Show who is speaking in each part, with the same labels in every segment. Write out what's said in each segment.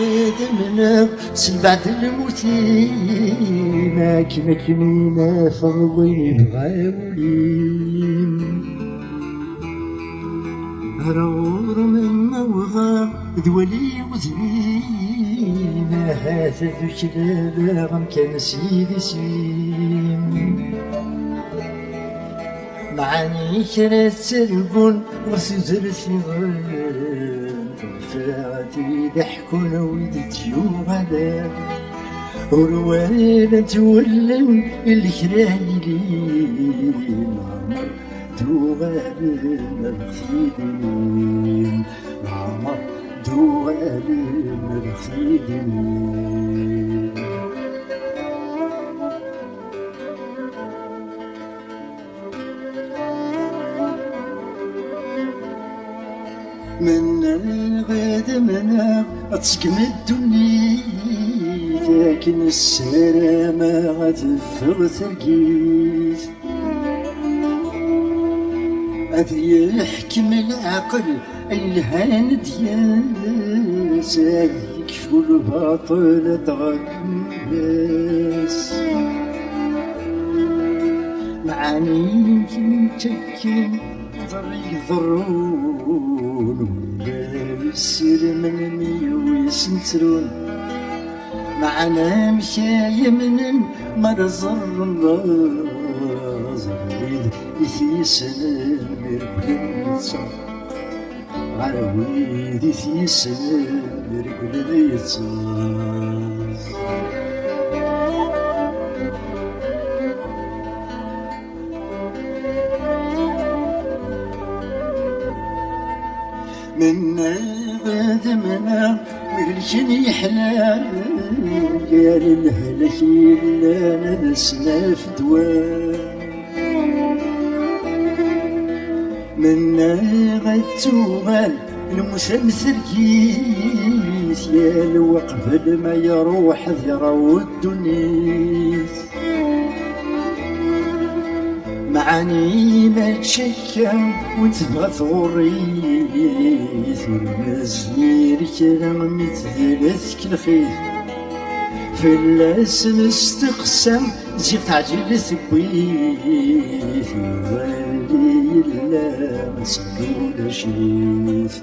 Speaker 1: قدمنا بعد الموت ما كنا كنينا فضين غاولين رور من موضى ذولي وزمينا هذا ذو كلابا غم كان سيدي سين معاني كرات سلبون وسزر سيضان فاتي ضحكون ويدتيو غدا وروانا تولوا الكرايلين دوغالنا الخيدين ماما دوغالنا الخيدين من الغد منا تسكن الدنيا لكن السلامة غتفغ ثقيت هذي يحكم العقل الهان دياس يكفو الباطل تغلس معاني متكين ضري ضرون ويسير من ميويس نسرون معنا مشاي من مرزر النظر يثيسن مركل يتصار عرويد يثيسن مركل يتصار من الغد منا والجن يحلال يا للهلك إلا نسنا في دوام من الغد توغال المسلسل كيس يا الوقف لما يروح ذيرو الدنيس معاني ما تشكى وتبغى تغريث والمزير كلام متثلث كالخيث فلاس نستقسم زيغ تعجل ثبيث يظلي إلا ما سبلو لشيث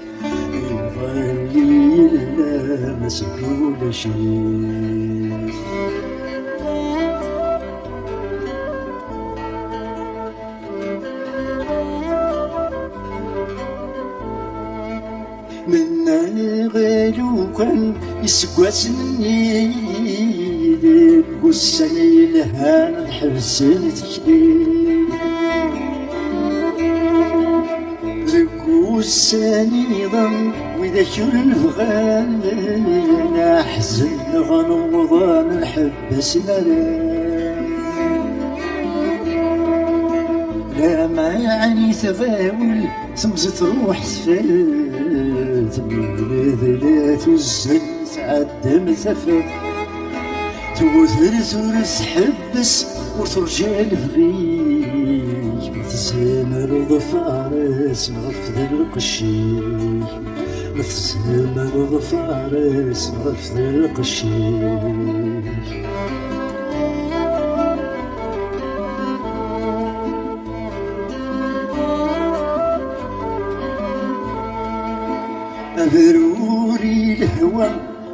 Speaker 1: يظلي إلا ما سبلو لشيث من الغالو كان يسقواس مني ذيك والسني لهان الحبسان تكليل ذيك والسني ضم وإذا كل الفغال نحزن غنوضان الحبس مرام لا ما يعني تفاول تمزت روح سفلت ذلات الزن تعدى مسافات توثرت ورسحبس وترجع لفغيك متزامر ضفارس نغفذ القشيك متزامر ضفارس نغفذ القشيك ضروري الهوى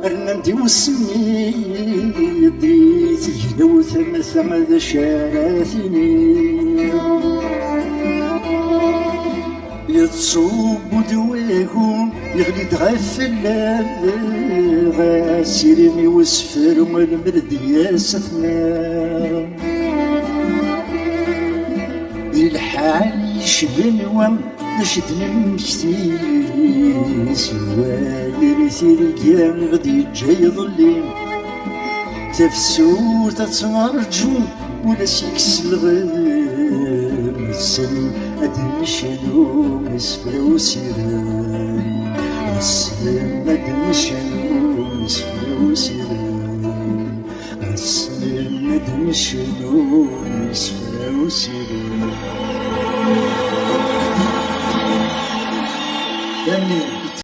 Speaker 1: رنمتي وسمي ديت جلو ثم ذا شاراتيني يتصوب دواهم يغلي تغفل غاسيرني وسفر والمرد ياسثنا الحال يشبه الوم نشد المكتيس والي ثيريكيان غدي جاي ظليم تفسو تتمرجو ولا سيكس الغيم السن أدمشنو مسفر وسيران السن أدمشنو مسفر وسيران السن أدمشنو مسفر وسيران